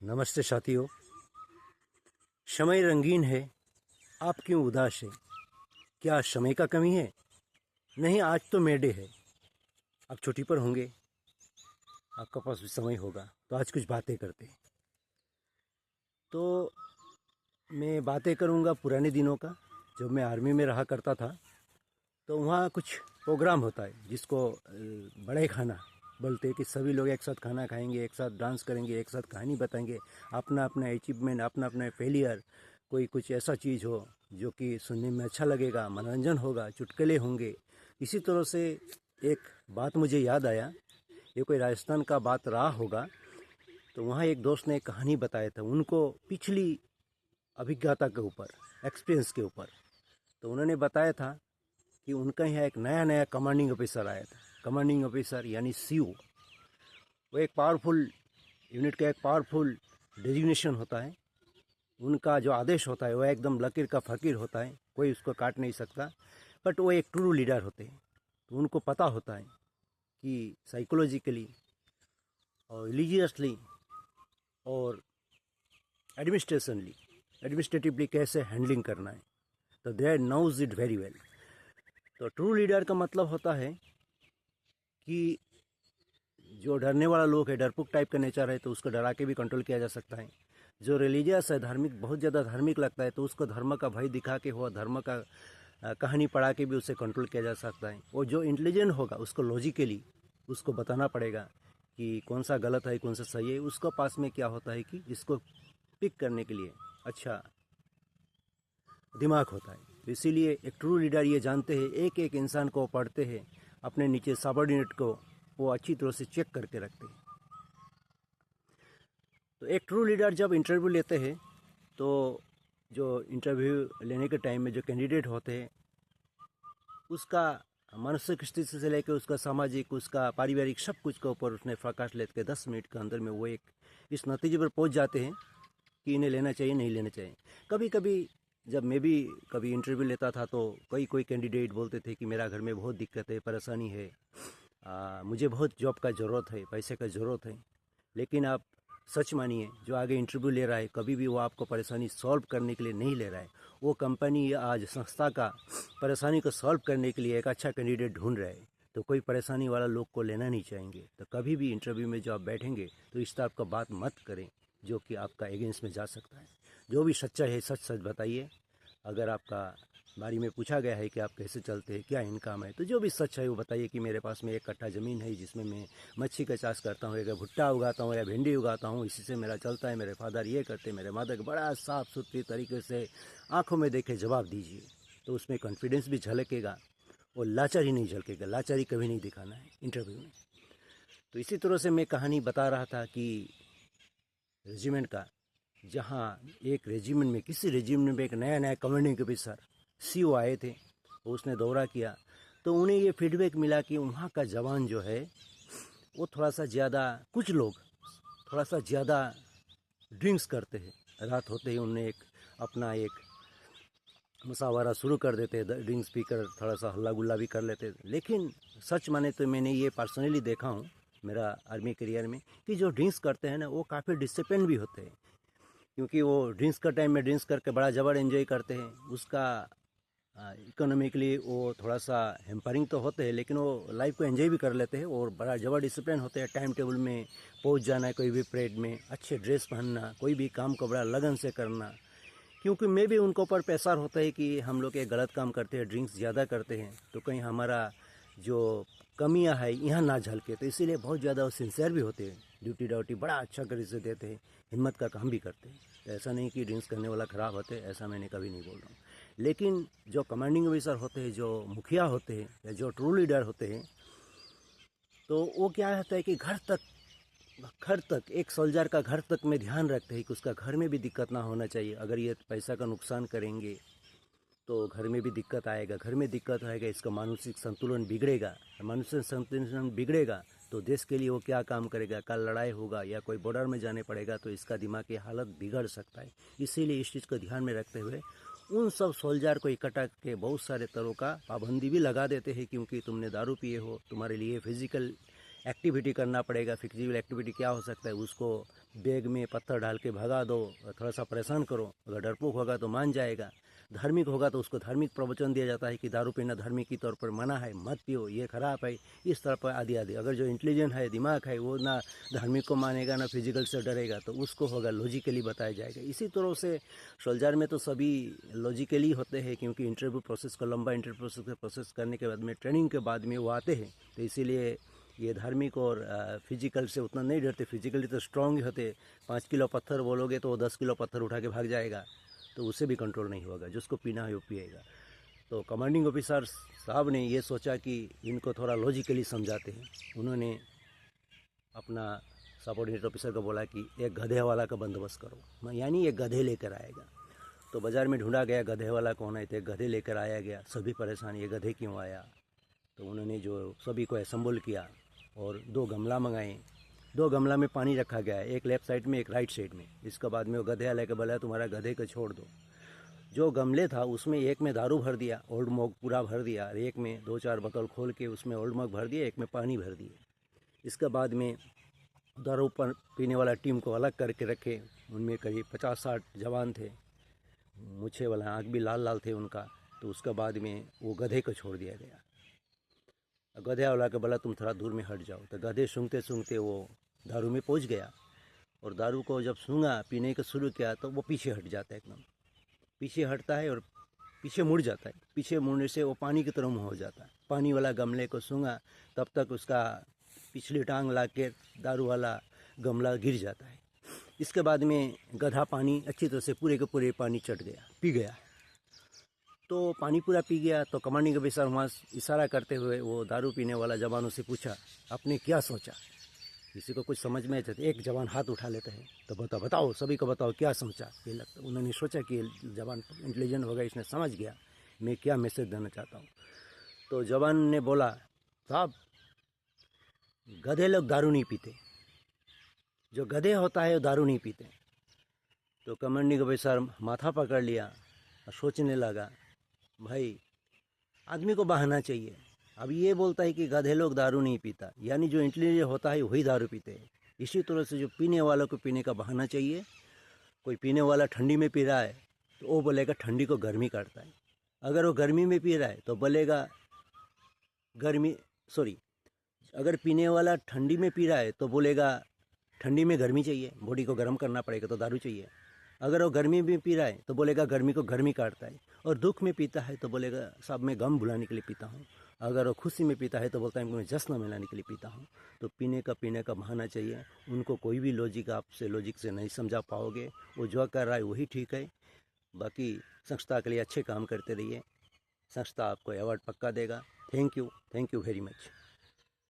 नमस्ते साथियों। समय रंगीन है, आप क्यों उदास है? क्या समय का कमी है? नहीं, आज तो मेडे है। आप छुट्टी पर होंगे, आपका पास भी समय होगा, तो आज कुछ बातें करते हैं। तो मैं बातें करूंगा पुराने दिनों का, जब मैं आर्मी में रहा करता था। तो वहाँ कुछ प्रोग्राम होता है जिसको बड़े खाना बोलते हैं कि सभी लोग एक साथ खाना खाएंगे, एक साथ डांस करेंगे, एक साथ कहानी बताएंगे, अपना अपना अचीवमेंट, अपना अपना फेलियर, कोई कुछ ऐसा चीज़ हो जो कि सुनने में अच्छा लगेगा, मनोरंजन होगा, चुटकुले होंगे। इसी तरह से एक बात मुझे याद आया, ये कोई राजस्थान का बात रहा होगा। तो वहाँ एक दोस्त ने एक कहानी बताया था उनको, पिछली अभिज्ञता के ऊपर, एक्सपीरियंस के ऊपर। तो उन्होंने बताया था कि उनका यहाँ एक नया नया कमांडिंग ऑफिसर आया था। कमांडिंग ऑफिसर यानी सीओ, वो एक पावरफुल यूनिट का एक पावरफुल डेजिग्नेशन होता है। उनका जो आदेश होता है वो एकदम लकीर का फ़कीर होता है, कोई उसको काट नहीं सकता। बट वो एक ट्रू लीडर होते हैं। तो उनको पता होता है कि साइकोलॉजिकली और रिलीजियसली और एडमिनिस्ट्रेटिवली कैसे हैंडलिंग करना है। तो they knows it very well. तो ट्रू लीडर का मतलब होता है कि जो डरने वाला लोग है, डरपोक टाइप का नेचर है, तो उसको डरा के भी कंट्रोल किया जा सकता है। जो रिलीजियस है, धार्मिक, बहुत ज़्यादा धार्मिक लगता है, तो उसको धर्म का भय दिखा के हुआ, धर्म का कहानी पढ़ा के भी उसे कंट्रोल किया जा सकता है। और जो इंटेलिजेंट होगा उसको लॉजिकली उसको बताना पड़ेगा कि कौन सा गलत है, कौन सा सही है। उसको पास में क्या होता है कि इसको पिक करने के लिए अच्छा दिमाग होता है। तो इसीलिए एक ट्रू लीडर ये जानते हैं, एक एक इंसान को पढ़ते हैं, अपने नीचे सबॉर्डिनेट को वो अच्छी तरह से चेक करके रखते हैं। तो एक ट्रू लीडर जब इंटरव्यू लेते हैं, तो जो इंटरव्यू लेने के टाइम में जो कैंडिडेट होते हैं, उसका मानसिक स्थिति से लेकर उसका सामाजिक, उसका पारिवारिक, सब कुछ के ऊपर उसने प्रकाश लेते 10 मिनट के अंदर में वो एक इस नतीजे पर पहुंच जाते हैं कि इन्हें लेना चाहिए, नहीं लेना चाहिए। कभी कभी जब मैं भी कभी इंटरव्यू लेता था, तो कोई कैंडिडेट बोलते थे कि मेरा घर में बहुत दिक्कत है, परेशानी है, मुझे बहुत जॉब का ज़रूरत है, पैसे का ज़रूरत है। लेकिन आप सच मानिए, जो आगे इंटरव्यू ले रहा है, कभी भी वो आपको परेशानी सॉल्व करने के लिए नहीं ले रहा है। वो कंपनी या आज संस्था का परेशानी को सॉल्व करने के लिए एक अच्छा कैंडिडेट ढूंढ रहा है। तो कोई परेशानी वाला लोग को लेना नहीं चाहेंगे। तो कभी भी इंटरव्यू में जो आप बैठेंगे, तो इस तरह का बात मत करें जो कि आपका अगेंस्ट में जा सकता है। जो भी सच्चा है, सच सच बताइए। अगर आपका बारे में पूछा गया है कि आप कैसे चलते हैं, क्या इनकम है, तो जो भी सच है वो बताइए कि मेरे पास में 1 कट्ठा ज़मीन है जिसमें मैं मच्छी का चाष करता हूँ, या भुट्टा उगाता हूँ, या भिंडी उगाता हूँ, इसी से मेरा चलता है। मेरे फादर ये करते, मेरे मदर, बड़ा साफ सुथरी तरीके से आंखों में देखे जवाब दीजिए। तो उसमें कॉन्फिडेंस भी झलकेगा और लाचारी नहीं झलकेगा। लाचारी कभी नहीं दिखाना है इंटरव्यू में। तो इसी तरह से मैं कहानी बता रहा था कि रेजिमेंट का, जहाँ एक रेजिमेंट में, किसी रेजिमेंट में एक नया नया कमांडिंग ऑफिसर सीओ आए थे। उसने दौरा किया, तो उन्हें ये फीडबैक मिला कि वहाँ का जवान जो है वो थोड़ा सा ज़्यादा, कुछ लोग थोड़ा सा ज़्यादा ड्रिंक्स करते हैं। रात होते ही उन्हें अपना एक मुसावरा शुरू कर देते हैं, ड्रिंक्स पीकर थोड़ा सा हल्ला गुल्ला भी कर लेते हैं। लेकिन सच माने तो मैंने ये पर्सनली देखा हूँ मेरा आर्मी करियर में, कि जो ड्रिंक्स करते हैं ना, वो काफ़ी डिसिप्लिन भी होते हैं। क्योंकि वो ड्रिंक्स का टाइम में ड्रिंक्स करके बड़ा जबर एंजॉय करते हैं। उसका इकोनॉमिकली वो थोड़ा सा हेम्परिंग तो होते हैं, लेकिन वो लाइफ को एंजॉय भी कर लेते हैं और बड़ा जबर डिसिप्लिन होते हैं। टाइम टेबल में पहुंच जाना है, कोई भी परेड में अच्छे ड्रेस पहनना, कोई भी काम को बड़ा लगन से करना। क्योंकि मैं भी उनको ऊपर प्रेशर होता है कि हम लोग एक गलत काम करते हैं, ड्रिंक्स ज़्यादा करते हैं, तो कहीं हमारा जो कमियां है यहाँ ना झलके। तो इसीलिए बहुत ज़्यादा वो सिंसियर भी होते हैं, ड्यूटी डाउटी बड़ा अच्छा कर से देते हैं, हिम्मत का काम भी करते हैं। तो ऐसा नहीं कि ड्रिंक्स करने वाला ख़राब होते हैं, ऐसा मैंने कभी नहीं बोल रहा हूँ। लेकिन जो कमांडिंग ऑफिसर होते हैं, जो मुखिया होते हैं, या जो ट्रू लीडर होते हैं, तो वो क्या होता है कि घर तक एक सोल्जर का घर तक में ध्यान रखते हैं कि उसका घर में भी दिक्कत ना होना चाहिए। अगर ये पैसा का नुकसान करेंगे तो घर में भी दिक्कत आएगा, घर में दिक्कत आएगा, इसका मानसिक संतुलन बिगड़ेगा। मानसिक संतुलन बिगड़ेगा तो देश के लिए वो क्या काम करेगा? कल लड़ाई होगा या कोई बॉर्डर में जाने पड़ेगा तो इसका दिमाग की हालत बिगड़ सकता है। इसीलिए इस चीज़ को ध्यान में रखते हुए उन सब सोल्जर को इकट्ठा करके बहुत सारे तरह का पाबंदी भी लगा देते हैं, क्योंकि तुमने दारू पिए हो, तुम्हारे लिए फिजिकल एक्टिविटी करना पड़ेगा। फिजिकल एक्टिविटी क्या हो सकता है, उसको बैग में पत्थर डाल के भगा दो, थोड़ा सा परेशान करो। अगर डरपोक होगा तो मान जाएगा। धार्मिक होगा तो उसको धार्मिक प्रवचन दिया जाता है कि दारू पीना धार्मिक की तौर पर मना है, मत पियो, ये खराब है, इस तरह पर आदि आदि। अगर जो इंटेलिजेंट है, दिमाग है, वो ना धार्मिक को मानेगा ना फिजिकल से डरेगा, तो उसको होगा लॉजिकली बताया जाएगा। इसी तरह से सोल्जर में तो सभी लॉजिकली होते हैं, क्योंकि इंटरव्यू प्रोसेस को, लंबा इंटरव्यू प्रोसेस करने के बाद में, ट्रेनिंग के बाद में वो आते हैं। तो इसीलिए ये धार्मिक और फिजिकल से उतना नहीं डरते। फिजिकली तो स्ट्रांग ही होते। 5 किलो पत्थर बोलोगे तो वो 10 किलो पत्थर उठा के भाग जाएगा, तो उससे भी कंट्रोल नहीं होगा। जिसको पीना है वो पिएगा। तो कमांडिंग ऑफिसर साहब ने ये सोचा कि इनको थोड़ा लॉजिकली समझाते हैं। उन्होंने अपना सबऑर्डिनेट ऑफिसर को बोला कि एक गधे वाला का बंदोबस्त करो, यानी एक गधे लेकर आएगा। तो बाज़ार में ढूंढा गया गधे वाला कौन है, तो एक गधे लेकर आया गया। सभी परेशान, ये गधे क्यों आया। तो उन्होंने जो सभी को असम्बल किया और 2 गमला मंगाए। 2 गमला में पानी रखा गया है, एक लेफ्ट साइड में, एक राइट साइड में। इसके बाद में वो गधे वाले के बोला तुम्हारा गधे को छोड़ दो। जो गमले था उसमें एक में दारू भर दिया, ओल्ड मग पूरा भर दिया, और एक में 2-4 बोतल खोल के उसमें ओल्ड मग भर दिया, एक में पानी भर दिए। इसके बाद में दारू पर पीने वाला टीम को अलग करके रखे। उनमें करीब 50-60 जवान थे, मूछे वाला, आँख भी लाल लाल थे उनका। तो उसके बाद में वो गधे को छोड़ दिया गया। गधे वाला के बोला तुम थोड़ा दूर में हट जाओ। तो गधे सूंघते सूंघते वो दारू में पहुंच गया, और दारू को जब सूंघा, पीने को शुरू किया, तो वो पीछे हट जाता है, एकदम पीछे हटता है और पीछे मुड़ जाता है। पीछे मुड़ने से वो पानी की तरह मुँह हो जाता है। पानी वाला गमले को सूंघा, तब तक उसका पिछली टांग ला के दारू वाला गमला गिर जाता है। इसके बाद में गधा पानी अच्छी तरह से पूरे के पूरे पानी चढ़ गया, पी गया। तो पानी पूरा पी गया। तो कमांडिंग ऑफिसर वहाँ इशारा करते हुए वो दारू पीने वाला जवानों से पूछा, आपने क्या सोचा। किसी को कुछ समझ में आते, एक जवान हाथ उठा लेते हैं, तो बताओ सभी को बताओ क्या सोचा। ये लगता उन्होंने सोचा कि जवान इंटेलिजेंट होगा, इसने समझ गया मैं क्या मैसेज देना चाहता हूँ। तो जवान ने बोला, साहब गधे लोग दारू नहीं पीते, जो गधे होता है वो दारू नहीं पीते। तो कमांडिंग ऑफिसर माथा पकड़ लिया और सोचने लगा, भाई आदमी को बहाना चाहिए। अब ये बोलता है कि गधे लोग दारू नहीं पीता, यानी जो इंटेलिजेंट होता है वही दारू पीते हैं। इसी तरह से जो पीने वालों को पीने का बहाना चाहिए। कोई पीने वाला ठंडी में पी रहा है तो वो बोलेगा ठंडी को गर्मी काटता है। अगर वो गर्मी में पी रहा है तो बोलेगा अगर पीने वाला ठंडी में पी रहा है तो बोलेगा ठंडी में गर्मी चाहिए, बॉडी को गर्म करना पड़ेगा तो दारू चाहिए। अगर वो गर्मी में पी रहा है तो बोलेगा गर्मी को गर्मी काटता है। और दुख में पीता है तो बोलेगा साहब मैं गम भुलाने के लिए पीता हूँ। अगर वो खुशी में पीता है तो बोलता है मैं जश्न मनाने के लिए पीता हूँ। तो पीने का बहाना चाहिए। उनको कोई भी लॉजिक से नहीं समझा पाओगे। वो जो कर रहा है वही ठीक है। बाकी संस्था के लिए अच्छे काम करते रहिए, संस्था आपको अवार्ड पक्का देगा। Thank you very much.